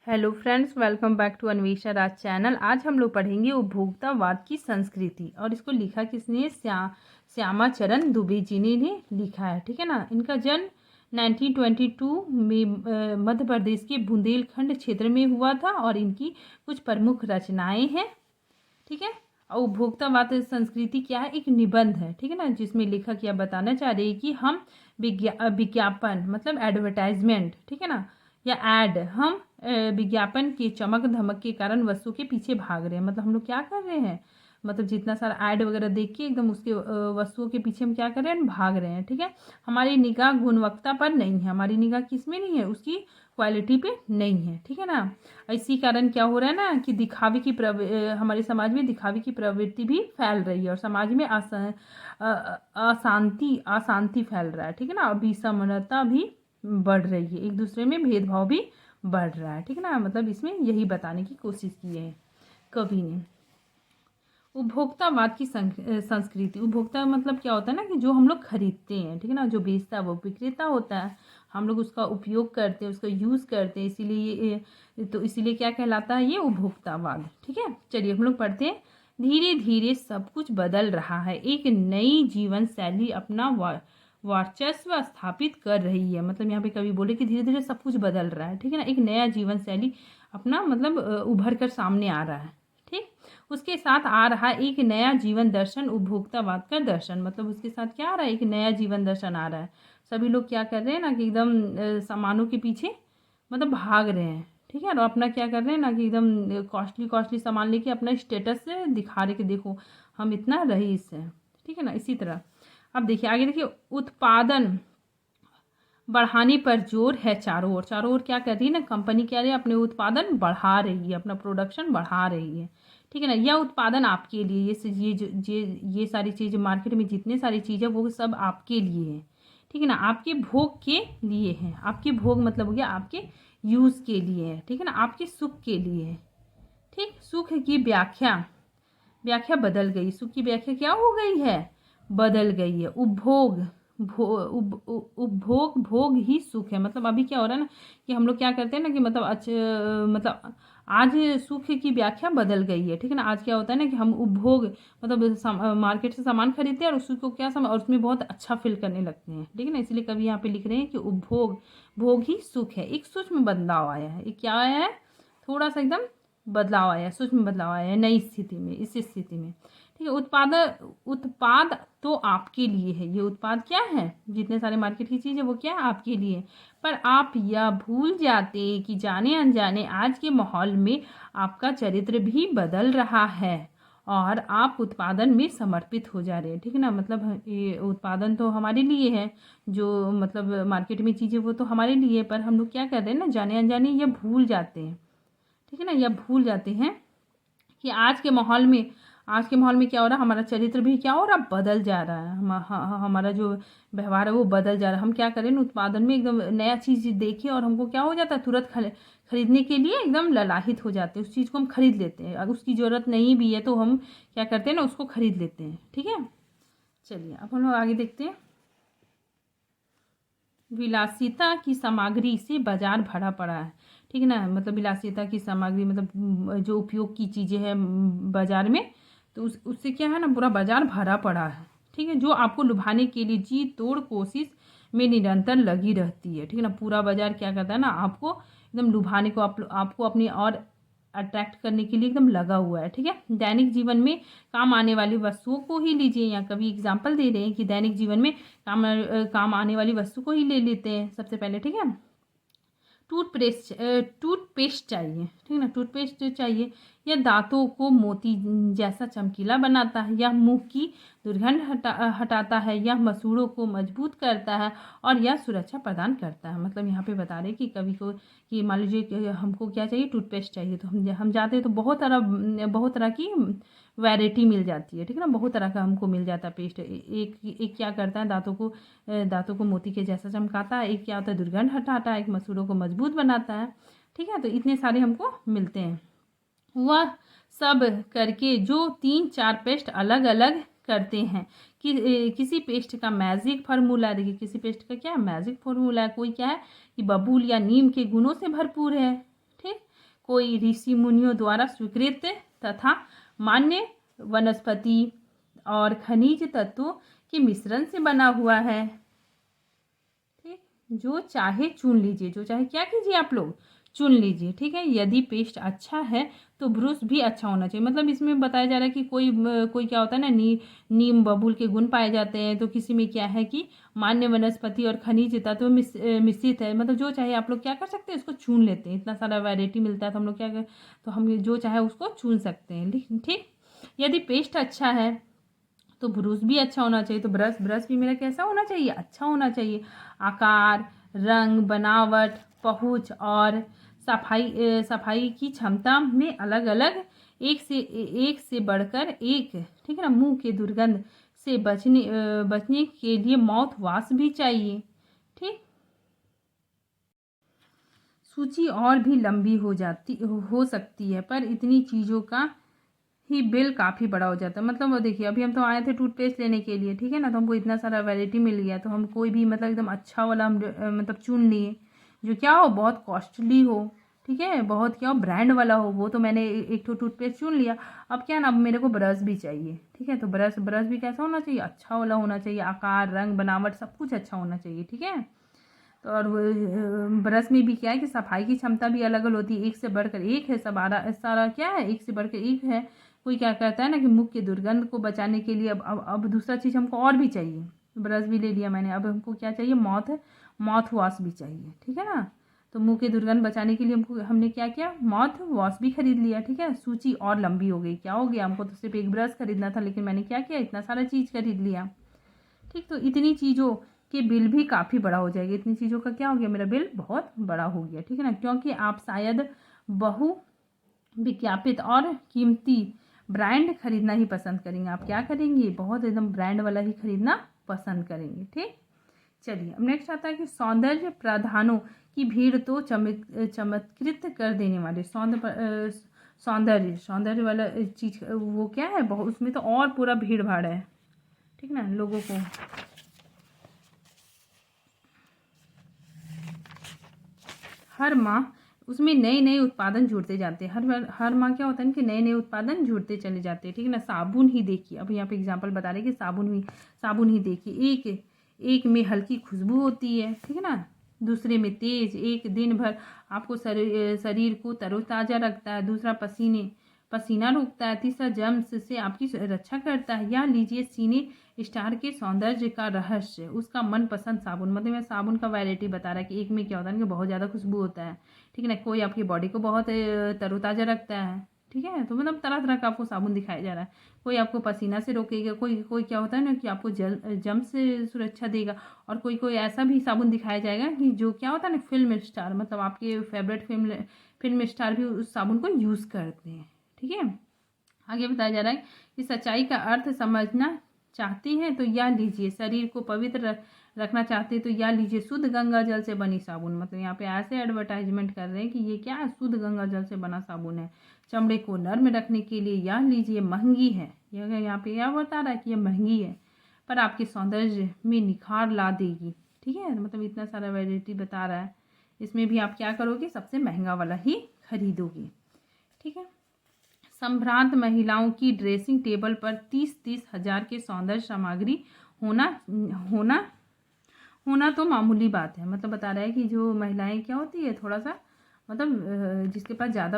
Hello friends, welcome back to Anvesha Raj channel. आज हम लोग पढ़ेंगे उपभोक्तावाद की संस्कृति। और इसको लिखा किसने? श्यामा चरण दुबे जी ने लिखा है। ठीक है ना। इनका जन्म 1922 में मध्य प्रदेश के बुंदेलखंड क्षेत्र में हुआ था। और इनकी कुछ प्रमुख रचनाएं हैं। ठीक है। और उपभोक्तावाद संस्कृति क्या है? एक निबंध है। ठीक है ना, जिसमें लेखक यह बताना चाह रहे हैं कि हम विज्ञापन मतलब एडवर्टाइजमेंट, ठीक है ना, या एड, हम विज्ञापन के चमक धमक के कारण वस्तु के पीछे भाग रहे हैं। मतलब हम लोग क्या कर रहे हैं, मतलब जितना सारा ऐड वगैरह देख के एकदम उसके वस्तुओं के पीछे हम क्या कर रहे हैं? भाग रहे हैं। ठीक है। हमारी निगाह गुणवत्ता पर नहीं है, हमारी निगाह किस में नहीं है? उसकी क्वालिटी पे नहीं है। ठीक है ना। इसी कारण क्या हो रहा है ना कि दिखावे की हमारे समाज में दिखावे की प्रवृत्ति भी फैल रही है। और समाज में अशांति फैल रहा है। ठीक है ना। विषमता भी बढ़ रही है, एक दूसरे में भेदभाव भी बढ़ रहा है। ठीक है ना। मतलब इसमें यही बताने की कोशिश की है कवि ने। उपभोक्तावाद की संस्कृति। उपभोक्ता मतलब क्या होता है ना कि जो हम लोग खरीदते हैं, ठीक है ना, जो बेचता है वो विक्रेता होता है। हम लोग उसका उपयोग करते हैं, उसका यूज़ करते हैं, इसीलिए क्या कहलाता है? ये उपभोक्तावाद। ठीक है। चलिए हम लोग पढ़ते हैं। धीरे धीरे सब कुछ बदल रहा है, एक नई जीवन शैली अपना वर्चस्व स्थापित कर रही है। मतलब यहाँ पे कवि बोले कि धीरे धीरे सब कुछ बदल रहा है। ठीक है ना। एक नया जीवन शैली अपना मतलब उभर कर सामने आ रहा है। ठीक। उसके साथ आ रहा है एक नया जीवन दर्शन, उपभोक्तावाद का दर्शन। मतलब उसके साथ क्या आ रहा है? एक नया जीवन दर्शन आ रहा है। सभी लोग क्या कर रहे हैं ना कि एकदम सामानों के पीछे मतलब भाग रहे हैं। ठीक है। और अपना क्या कर रहे हैं ना कि एकदम कॉस्टली कॉस्टली सामान लेके अपना स्टेटस से दिखा रहे कि देखो हम इतना रईस हैं। ठीक है ना। इसी तरह अब देखिए आगे, देखिए उत्पादन बढ़ाने पर जोर है चारों ओर। चारों ओर क्या कर रही है ना कंपनी? क्या रही है? अपने उत्पादन बढ़ा रही है, अपना प्रोडक्शन बढ़ा रही है। ठीक है ना। यह उत्पादन आपके लिए, ये सारी चीज़ें मार्केट में जितने सारी चीज़ें वो सब आपके लिए है। ठीक है ना। आपके भोग के लिए है। आपके भोग मतलब हो गया आपके यूज़ के लिए है। ठीक है ना। आपके सुख के लिए है। ठीक। सुख की व्याख्या व्याख्या बदल गई। सुख की व्याख्या क्या हो गई है? बदल गई है। उपभोग भोग ही सुख है। मतलब अभी क्या हो रहा है ना कि हम लोग क्या करते हैं ना कि मतलब आज सुख की व्याख्या बदल गई है। ठीक है ना। आज क्या होता है ना कि हम उपभोग मतलब मार्केट से सामान खरीदते हैं और उसको क्या और उसमें बहुत अच्छा फील करने लगते हैं। ठीक है ना। इसलिए कभी यहाँ पे लिख रहे हैं कि उपभोग भोग ही सुख है। एक सूक्ष्म बदलाव आया है। एक क्या आया है? थोड़ा सा एकदम बदलाव आया है, सूक्ष्म बदलाव आया है नई स्थिति में, इस स्थिति में। ठीक है। उत्पाद तो आपके लिए है। ये उत्पाद क्या है? जितने सारे मार्केट की चीज़ है वो क्या है? आपके लिए। पर आप यह भूल जाते कि जाने अनजाने आज के माहौल में आपका चरित्र भी बदल रहा है और आप उत्पादन में समर्पित हो जा रहे हैं। ठीक है ना। मतलब ये उत्पादन तो हमारे लिए है, जो मतलब मार्केट में चीज़ें वो तो हमारे लिए, पर हम लोग क्या कर रहे हैं ना जाने अनजाने ये भूल जाते हैं। ठीक है ना। यह भूल जाते हैं कि आज के माहौल में क्या हो रहा है? हमारा चरित्र भी क्या हो रहा है? बदल जा रहा है। हमारा जो व्यवहार है वो बदल जा रहा है। हम क्या करें? उत्पादन में एकदम नया चीज़ देखें और हमको क्या हो जाता है? तुरंत खरीदने के लिए एकदम ललाहित हो जाते हैं। उस चीज़ को हम खरीद लेते हैं। अगर उसकी ज़रूरत नहीं भी है तो हम क्या करते हैं ना उसको खरीद लेते हैं। ठीक है। चलिए अब हम लोग आगे देखते हैं। विलासिता की सामग्री से बाजार भरा पड़ा है। ठीक है ना। मतलब विलासिता की सामग्री मतलब जो उपयोग की चीज़ें हैं बाजार में, तो उससे क्या है ना पूरा बाजार भरा पड़ा है। ठीक है। जो आपको लुभाने के लिए जी तोड़ कोशिश में निरंतर लगी रहती है। ठीक है ना। पूरा बाजार क्या करता है ना आपको एकदम लुभाने को, आपको अपनी और अट्रैक्ट करने के लिए एकदम लगा हुआ है। ठीक है। दैनिक जीवन में काम आने वाली वस्तुओं को ही लीजिए। यहाँ कभी एग्जाम्पल दे रहे हैं कि दैनिक जीवन में काम आने वाली वस्तु को ही ले लेते हैं सबसे पहले। ठीक है। टूथपेस्ट चाहिए। ठीक है ना। टूथपेस्ट चाहिए। यह दांतों को मोती जैसा चमकीला बनाता है, यह मुंह की दुर्गंध हटाता है, यह मसूड़ों को मजबूत करता है और यह सुरक्षा प्रदान करता है। मतलब यहाँ पे बता रहे कि कभी को कि मान लीजिए कि हमको क्या चाहिए? टूथपेस्ट चाहिए। तो हम जाते हैं तो बहुत तरह की वैरायटी मिल जाती है। ठीक है ना। बहुत तरह का हमको मिल जाता है पेस्ट। एक एक क्या करता है? दांतों को मोती के जैसा चमकाता है। एक क्या होता है? दुर्गंध हटाता है। एक मसूड़ों को मजबूत बनाता है। ठीक है। तो इतने सारे हमको मिलते हैं। वह सब करके जो 3-4 पेस्ट अलग अलग करते हैं कि किसी पेस्ट का मैजिक फार्मूला, देखिए किसी पेस्ट का क्या है? मैजिक फार्मूला है। कोई क्या है कि बबूल या नीम के गुणों से भरपूर है। ठीक। कोई ऋषि मुनियों द्वारा स्वीकृत तथा मान्य वनस्पति और खनिज तत्वों के मिश्रण से बना हुआ है। ठीक, जो चाहे चुन लीजिए, जो चाहे क्या कीजिए आप लोग चुन लीजिए। ठीक है, यदि पेस्ट अच्छा है तो ब्रश भी अच्छा होना चाहिए। मतलब इसमें बताया जा रहा है कि कोई क्या होता है ना, नीम बबूल के गुण पाए जाते हैं, तो किसी में क्या है कि मान्य वनस्पति और खनिज तत्व मिश्रित है। मतलब जो चाहे आप लोग क्या कर सकते हैं, उसको चुन लेते हैं। इतना सारा वैरायटी मिलता है तो हम लोग क्या कर, तो हम जो चाहे उसको चुन सकते हैं। ठीक, यदि पेस्ट अच्छा है तो ब्रश भी अच्छा होना चाहिए। तो ब्रश भी मेरा कैसा होना चाहिए, अच्छा होना चाहिए। आकार, रंग, बनावट, पहुँच और सफाई की क्षमता में अलग अलग एक से बढ़कर एक। ठीक है ना, मुंह के दुर्गंध से बचने के लिए माउथ वॉश भी चाहिए। ठीक, सूची और भी लंबी हो सकती है, पर इतनी चीज़ों का ही बिल काफ़ी बड़ा हो जाता है। मतलब वो देखिए, अभी हम तो आए थे टूथपेस्ट लेने के लिए, ठीक है ना, तो हमको इतना सारा वैरायटी मिल गया, तो हम कोई भी मतलब एकदम अच्छा वाला हम मतलब चुन लिए, जो क्या हो बहुत कॉस्टली हो। ठीक है, बहुत क्या हो ब्रांड वाला हो। वो तो मैंने एक तो टूथपेस्ट चुन लिया। अब क्या ना, अब मेरे को ब्रश भी चाहिए। ठीक है, तो ब्रश भी कैसा होना चाहिए, अच्छा वाला होना चाहिए। आकार, रंग, बनावट सब कुछ अच्छा होना चाहिए। ठीक है, तो और वो ब्रश में भी क्या है कि सफाई की क्षमता भी अलग अलग होती है, एक से बढ़कर एक है। सब सारा क्या है, एक से बढ़कर एक है। कोई क्या करता है ना कि मुख के दुर्गंध को बचाने के लिए अब दूसरा चीज़ हमको और भी चाहिए। ब्रश भी ले लिया मैंने, अब हमको क्या चाहिए, माउथ वॉश भी चाहिए। ठीक है ना, तो मुंह के दुर्गंध बचाने के लिए हमने क्या किया, माउथ वॉश भी खरीद लिया। ठीक है, सूची और लंबी हो गई। क्या हो गया, हमको तो सिर्फ एक ब्रश खरीदना था, लेकिन मैंने क्या किया, इतना सारा चीज़ खरीद लिया। ठीक, तो इतनी चीज़ों के बिल भी काफ़ी बड़ा हो जाएगा। इतनी चीज़ों का क्या हो गया, मेरा बिल बहुत बड़ा हो गया। ठीक है ना, क्योंकि आप शायद बहु विज्ञापित और कीमती ब्रांड खरीदना ही पसंद करेंगे। आप क्या करेंगे, बहुत एकदम ब्रांड वाला ही खरीदना पसंद करेंगे। ठीक, चलिए अब नेक्स्ट आता है कि सौंदर्य प्रधानों की भीड़ तो चमत्कृत कर देने वाले। सौंदर्य वाला चीज वो क्या है, बहुत उसमें तो और पूरा भीड़ भाड़ है। ठीक ना, लोगों को हर माह उसमें नए नए उत्पादन जुड़ते जाते हैं। हर माह क्या होता है कि नए नए उत्पादन जुड़ते चले जाते हैं। ठीक है ना, साबुन ही देखिए, अब यहाँ पे एग्जांपल बता रहे हैं कि साबुन ही देखिए, एक में हल्की खुशबू होती है। ठीक है ना, दूसरे में तेज, एक दिन भर आपको शरीर को तरोताज़ा रखता है। दूसरा पसीना रोकता है। तीसरा जर्म्स से आपकी रक्षा करता है। या लीजिए सीने स्टार के सौंदर्य का रहस्य, उसका मनपसंद साबुन। मतलब मैं साबुन का वैरायटी बता रहा है कि एक में क्या होता है कि बहुत ज़्यादा खुशबू होता है। ठीक है ना, कोई आपकी बॉडी को बहुत तरोताज़ा रखता है। ठीक है, तो मतलब तरह तरह का आपको साबुन दिखाया जा रहा है। कोई आपको पसीना से रोकेगा, कोई कोई क्या होता है ना कि आपको जम से सुरक्षा देगा। और कोई कोई ऐसा भी साबुन दिखाया जाएगा कि जो क्या होता है ना, फिल्म स्टार, मतलब आपके फेवरेट फिल्म स्टार भी उस साबुन को यूज़ करते हैं। ठीक है, आगे बताया जा रहा है कि सच्चाई का अर्थ समझना चाहते हैं तो या लीजिए, शरीर को पवित्र रखना चाहते हैं तो या लीजिए शुद्ध गंगा जल से बनी साबुन। मतलब यहाँ पे ऐसे एडवर्टाइजमेंट कर रहे हैं कि ये क्या है, शुद्ध गंगा जल से बना साबुन है। चमड़े को नर्म रखने के लिए या लीजिए, महंगी है। यहाँ पे क्या बता रहा है कि ये महंगी है पर आपके सौंदर्य में निखार ला देगी। ठीक है, मतलब इतना सारा वैरायटी बता रहा है। इसमें भी आप क्या करोगे, सबसे महंगा वाला ही खरीदोगे। ठीक है, संभ्रांत महिलाओं की ड्रेसिंग टेबल पर 30-30 हजार के सौंदर्य सामग्री होना होना होना तो मामूली बात है। मतलब बता रहा है कि जो महिलाएं क्या होती है, थोड़ा सा मतलब जिसके पास ज़्यादा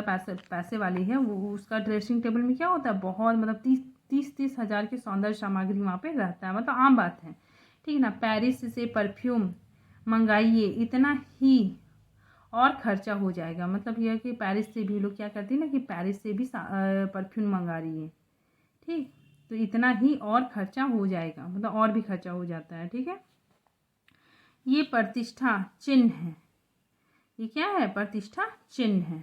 पैसे वाली है, वो उसका ड्रेसिंग टेबल में क्या होता है, बहुत मतलब 30-30 हजार के सौंदर्य सामग्री वहाँ पे रहता है। मतलब आम बात है। ठीक है ना, पेरिस से परफ्यूम मंगाइए, इतना ही और खर्चा हो जाएगा। मतलब यह कि पेरिस से भी लोग क्या करते हैं ना कि पेरिस से भी परफ्यूम मंगा रही है। ठीक, तो इतना ही और खर्चा हो जाएगा, मतलब और भी खर्चा हो जाता है। ठीक है, ये प्रतिष्ठा चिन्ह है। ये क्या है, प्रतिष्ठा चिन्ह है।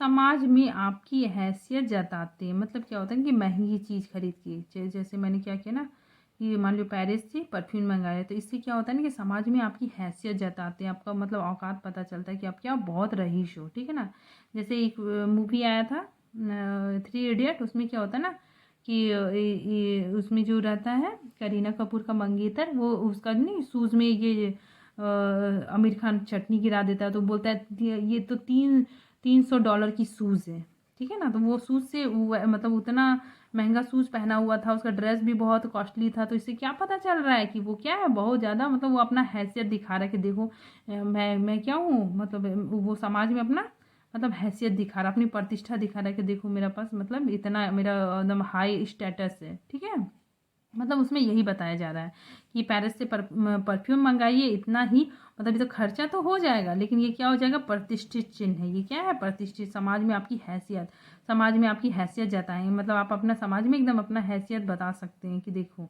समाज में आपकी हैसियत जताते हैं। मतलब क्या होता है कि महंगी चीज़ खरीद के, जैसे मैंने क्या किया ना कि मान लो पेरिस से परफ्यूम मंगाया, तो इससे क्या होता है ना कि समाज में आपकी हैसियत जताते हैं। आपका मतलब औकात पता चलता है कि आप क्या बहुत रईस हो। ठीक है ना, जैसे एक मूवी आया था 3 इडियट, उसमें क्या होता है ना कि उसमें जो रहता है करीना कपूर का मंगेतर, वो उसका नहीं शूज़ में ये आमिर खान चटनी गिरा देता है तो बोलता है ये तो $300 की शूज़ है, ठीक है ना। तो वो शूज़ से मतलब उतना महंगा शूज़ पहना हुआ था, उसका ड्रेस भी बहुत कॉस्टली था, तो इससे क्या पता चल रहा है कि वो क्या है, बहुत ज़्यादा मतलब वो अपना हैसियत दिखा रहा है कि देखो मैं क्या हूँ, मतलब वो समाज में अपना मतलब हैसियत दिखा रहा है, अपनी प्रतिष्ठा दिखा रहा है कि देखो मेरा पास मतलब इतना मेरा एकदम हाई स्टेटस है, ठीक है। मतलब उसमें यही बताया जा रहा है कि पेरिस से परफ्यूम मंगाइए, इतना ही मतलब ये तो खर्चा तो हो जाएगा, लेकिन ये क्या हो जाएगा, प्रतिष्ठित चिन्ह है। ये क्या है, प्रतिष्ठित, समाज में आपकी हैसियत, समाज में आपकी हैसियत जताएंगे, मतलब आप अपना समाज में एकदम अपना हैसियत बता सकते हैं कि देखो,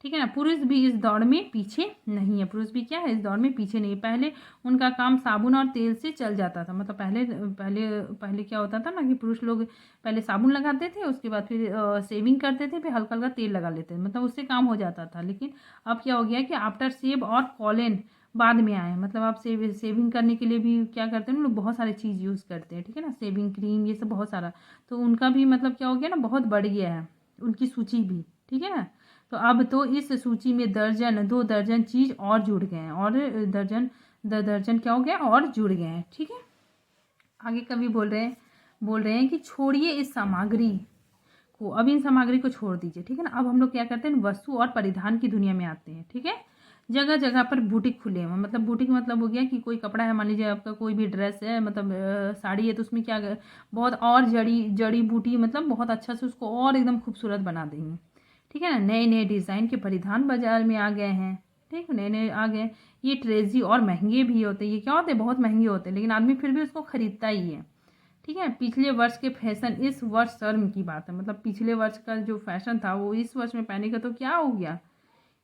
ठीक है ना। पुरुष भी इस दौड़ में पीछे नहीं है, पुरुष भी क्या है, इस दौड़ में पीछे नहीं है। पहले उनका काम साबुन और तेल से चल जाता था, मतलब पहले पहले पहले क्या होता था ना कि पुरुष लोग पहले साबुन लगाते थे, उसके बाद फिर सेविंग करते थे, फिर हल्का हल्का तेल लगा लेते थे, मतलब उससे काम हो जाता था। लेकिन अब क्या हो गया कि आफ्टर शेव और कॉलेन बाद में आए, मतलब आप सेविंग करने के लिए भी क्या करते हैं ना लोग, बहुत सारी चीज़ यूज़ करते हैं, ठीक है ना, सेविंग क्रीम, ये सब बहुत सारा, तो उनका भी मतलब क्या हो गया ना, बहुत बढ़ गया है उनकी सूची भी, ठीक है ना। तो अब तो इस सूची में दर्जन 2 दर्जन चीज़ और जुड़ गए हैं, और दर्जन क्या हो गया, और जुड़ गए हैं, ठीक है। आगे कवि बोल रहे हैं कि छोड़िए इस सामग्री को, अब इन सामग्री को छोड़ दीजिए, ठीक है ना। अब हम लोग क्या करते हैं, वस्तु और परिधान की दुनिया में आते हैं, ठीक है। जगह जगह पर बुटीक खुले हैं, मतलब बुटीक मतलब हो गया कि कोई कपड़ा है, मान लीजिए आपका कोई भी ड्रेस है, मतलब साड़ी है, तो उसमें क्या बहुत और जड़ी बूटी, मतलब बहुत अच्छा से उसको और एकदम खूबसूरत बना देंगे, ठीक है ना। नए नए डिज़ाइन के परिधान बाजार में आ गए हैं, ठीक, नए नए आ गए। ये ट्रेजी और महंगे भी होते हैं, ये क्या होते हैं, बहुत महंगे होते हैं, लेकिन आदमी फिर भी उसको खरीदता ही है, ठीक है। पिछले वर्ष के फैशन इस वर्ष शर्म की बात है, मतलब पिछले वर्ष का जो फैशन था वो इस वर्ष में पहने का तो क्या हो गया,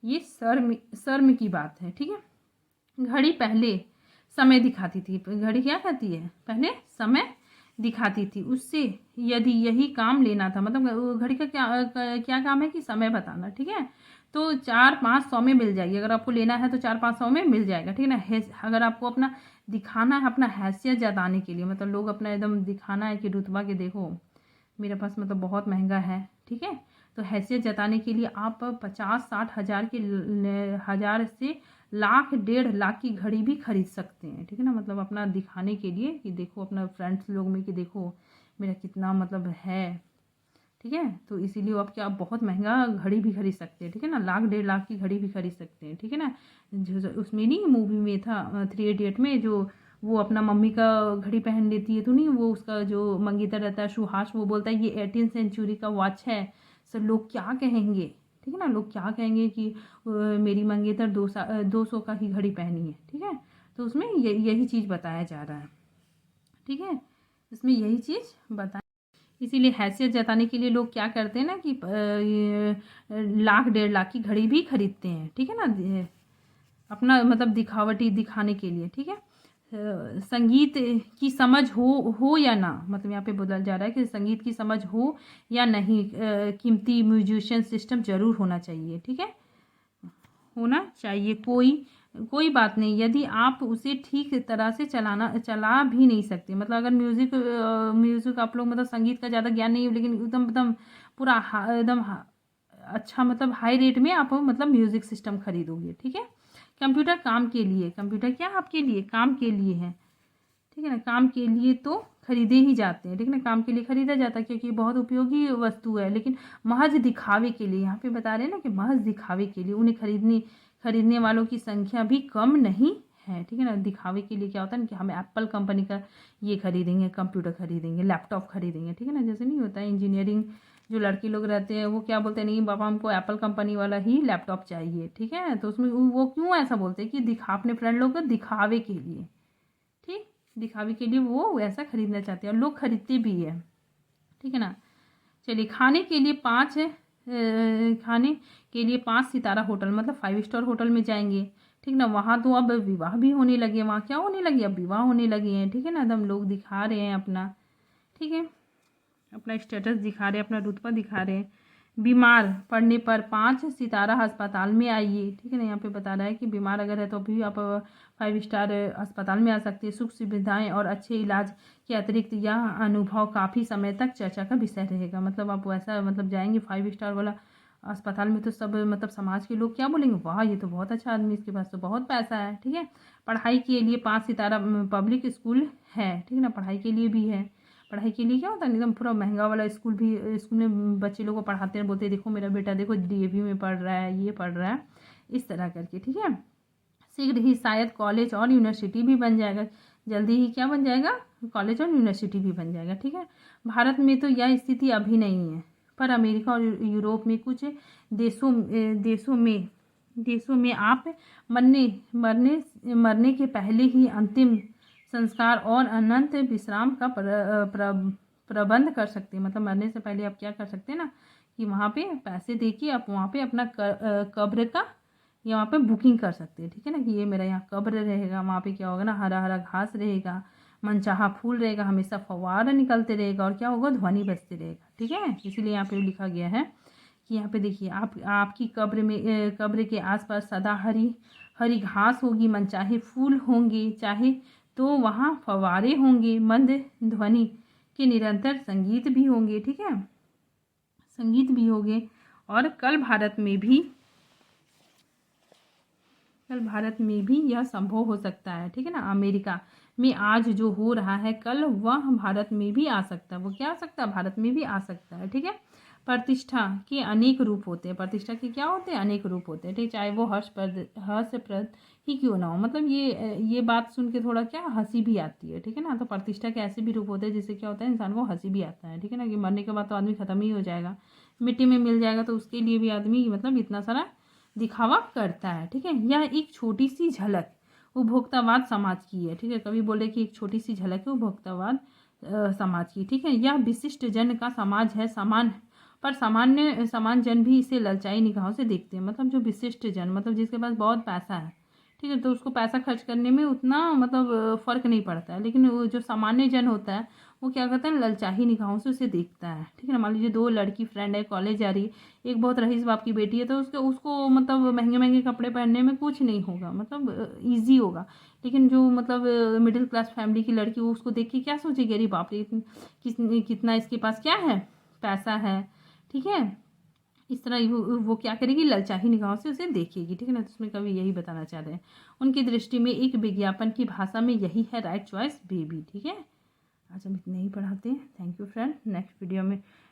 ये शर्म की बात है, ठीक है। घड़ी पहले समय दिखाती थी, घड़ी क्या कहती है, पहले समय दिखाती थी, उससे यदि यही काम लेना था, मतलब घड़ी का क्या काम है कि समय बताना, ठीक है। तो 4-5 सौ में मिल जाएगी, अगर आपको लेना है तो 4-5 सौ में मिल जाएगा, ठीक है ना। अगर आपको अपना दिखाना है, अपना हैसियत जताने के लिए, मतलब लोग अपना एकदम दिखाना है कि रुतबा के देखो मेरे पास मतलब बहुत महंगा है, ठीक है। तो हैसियत जताने के लिए आप 50-60 हज़ार के हज़ार से लाख 1.5 लाख की घड़ी भी खरीद सकते हैं, ठीक है ना, मतलब अपना दिखाने के लिए कि देखो अपना फ्रेंड्स लोग में कि देखो मेरा कितना मतलब है, ठीक है। तो इसीलिए आप क्या, आप बहुत महंगा घड़ी भी खरीद सकते हैं, ठीक है ना, लाख 1.5 लाख की घड़ी भी खरीद सकते हैं, ठीक है ना। जो उसमें नहीं, मूवी में था 3 इडियट में, जो वो अपना मम्मी का घड़ी पहन लेती है, तो नहीं वो उसका जो मंगेतर रहता है सुहास, वो बोलता है ये 18वीं सेंचुरी का वॉच है, सब लोग क्या कहेंगे, ठीक है ना, लोग क्या कहेंगे कि मेरी मंगेतर 200 का ही घड़ी पहनी है, ठीक है। तो उसमें यही चीज़ बताया जा रहा है, ठीक है, इसमें यही चीज़ बताया। इसीलिए हैसियत जताने के लिए लोग क्या करते हैं ना कि लाख 1.5 लाख की घड़ी भी खरीदते हैं, ठीक है ना, अपना मतलब दिखावटी दिखाने के लिए, ठीक है। संगीत की समझ हो या ना, मतलब यहाँ पे बोला जा रहा है कि संगीत की समझ हो या नहीं, कीमती म्यूजिशियन सिस्टम जरूर होना चाहिए, ठीक है, होना चाहिए। कोई बात नहीं यदि आप उसे ठीक तरह से चला भी नहीं सकते, मतलब अगर म्यूज़िक आप लोग मतलब संगीत का ज़्यादा ज्ञान नहीं है, लेकिन एकदम एकदम पूरा अच्छा मतलब हाई रेट में आप मतलब म्यूज़िक सिस्टम खरीदोगे, ठीक है। कंप्यूटर काम के लिए, कंप्यूटर क्या आपके लिए, काम के लिए है, ठीक है ना, काम के लिए तो खरीदे ही जाते हैं, ठीक है ना, काम के लिए खरीदा जाता है क्योंकि बहुत उपयोगी वस्तु है, लेकिन महज दिखावे के लिए, यहाँ पे बता रहे हैं ना कि महज दिखावे के लिए उन्हें खरीदने वालों की संख्या भी कम नहीं है, ठीक है ना। दिखावे के लिए क्या होता है ना कि हम एप्पल कंपनी का ये खरीदेंगे, कंप्यूटर खरीदेंगे, लैपटॉप खरीदेंगे, ठीक है ना, जैसे नहीं होता है इंजीनियरिंग जो लड़के लोग रहते हैं वो क्या बोलते हैं, नहीं पापा हमको एप्पल कंपनी वाला ही लैपटॉप चाहिए, ठीक है। तो उसमें वो क्यों ऐसा बोलते हैं कि अपने फ्रेंड लोग को दिखावे के लिए, ठीक, दिखावे के लिए वो वैसा खरीदना चाहते हैं और लोग खरीदते भी है, ठीक है ना। चलिए, खाने के लिए 5 सितारा होटल, मतलब 5 स्टार होटल में जाएंगे, ठीक ना, वहाँ तो अब विवाह भी होने लगे, वहाँ क्या होने लगी, अब विवाह होने लगे हैं, ठीक है ना, एकदम लोग दिखा रहे हैं अपना, ठीक है, अपना स्टेटस दिखा रहे हैं, अपना रुतबा दिखा रहे हैं। बीमार पड़ने पर 5 सितारा अस्पताल में आइए, ठीक है ना, यहाँ पे बता रहा है कि बीमार अगर है तो भी आप 5 स्टार अस्पताल में आ सकते हैं। सुख सुविधाएं और अच्छे इलाज के अतिरिक्त यह अनुभव काफ़ी समय तक चर्चा का विषय रहेगा, मतलब आप वैसा मतलब जाएंगे 5 स्टार वाला अस्पताल में तो सब मतलब समाज के लोग क्या बोलेंगे, वाह ये तो बहुत अच्छा आदमी, इसके पास तो बहुत पैसा है, ठीक है। पढ़ाई के लिए 5 सितारा पब्लिक स्कूल है, ठीक है ना, पढ़ाई के लिए भी है। पढ़ाई के लिए क्या होता है, एकदम पूरा महंगा वाला स्कूल भी, स्कूल में बच्चे लोग को पढ़ाते हैं, बोलते हैं देखो मेरा बेटा देखो DAV में पढ़ रहा है, ये पढ़ रहा है, इस तरह करके, ठीक है। शीघ्र ही शायद कॉलेज और यूनिवर्सिटी भी बन जाएगा, जल्दी ही क्या बन जाएगा, कॉलेज और यूनिवर्सिटी भी बन जाएगा, ठीक है। भारत में तो यह स्थिति अभी नहीं है, पर अमेरिका और यूरोप में कुछ देशों में आप मरने के पहले ही अंतिम संस्कार और अनंत विश्राम का प्रबंध कर सकते हैं। मतलब मरने से पहले आप क्या कर सकते हैं ना, कि वहाँ पे पैसे दे के आप वहाँ पे अपना कब्र का या वहाँ पे बुकिंग कर सकते हैं, ठीक है ना, कि ये मेरा यहाँ कब्र रहेगा, वहाँ पे क्या होगा ना, हरा हरा घास रहेगा, मनचाहा फूल रहेगा, हमेशा फव्वारा निकलते रहेगा, और क्या होगा, ध्वनि बजते रहेगा, ठीक है। इसीलिए यहाँ पे लिखा गया है कि यहाँ पे देखिए आपकी कब्र के आसपास सदा हरी हरी घास होगी, मनचाहे फूल होंगे, चाहे तो वहाँ फव्वारे होंगे, मंद ध्वनि के निरंतर संगीत भी होंगे, ठीक है, संगीत भी होंगे। और कल भारत में भी यह संभव हो सकता है, ठीक है ना। अमेरिका में आज जो हो रहा है कल वह भारत में भी आ सकता है, वो क्या आ सकता है, भारत में भी आ सकता है, ठीक है। प्रतिष्ठा के अनेक रूप होते हैं, प्रतिष्ठा के क्या होते हैं, अनेक रूप होते हैं, ठीक, चाहे वो हर्षप्रद ही क्यों ना हो। मतलब ये बात सुन के थोड़ा क्या हंसी भी आती है, ठीक है ना। तो प्रतिष्ठा के ऐसे भी रूप होते हैं जिससे क्या होता है, इंसान को हंसी भी आता है, ठीक है ना, कि मरने के बाद तो आदमी खत्म ही हो जाएगा, मिट्टी में मिल जाएगा, तो उसके लिए भी आदमी मतलब इतना सारा दिखावा करता है, ठीक है। यह एक छोटी सी झलक उपभोक्तावाद समाज की है, ठीक है। कभी बोले कि एक छोटी सी झलक है उपभोक्तावाद समाज की, ठीक है। यह विशिष्ट जन का समाज है, सामान्य जन भी इसे ललचाई निगाहों से देखते हैं। मतलब जो विशिष्ट जन, मतलब जिसके पास बहुत पैसा है, ठीक है, तो उसको पैसा खर्च करने में उतना मतलब फ़र्क नहीं पड़ता है, लेकिन वो जो सामान्य जन होता है वो क्या करता है, ललचाई निगाहों से उसे देखता है, ठीक है ना। मान लीजिए 2 लड़की फ्रेंड है, कॉलेज जा रही है, एक बहुत रईस बाप की बेटी है, तो उसको मतलब महंगे महंगे कपड़े पहनने में कुछ नहीं होगा, मतलब ईजी होगा। लेकिन जो मतलब मिडिल क्लास फैमिली की लड़की, वो उसको देख के क्या सोचेगी, अरे बाप रे कितना इसके पास क्या है, पैसा है, ठीक है। इस तरह वो क्या करेगी, ललचाही निगाहों से उसे देखेगी, ठीक है ना। तो उसमें कवि यही बताना चाह रहे हैं, उनकी दृष्टि में एक विज्ञापन की भाषा में यही है राइट चॉइस बेबी, ठीक है। आज हम इतना ही पढ़ाते हैं। Thank you friend.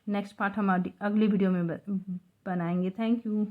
Next part हम अगली वीडियो में बनाएंगे। Thank you.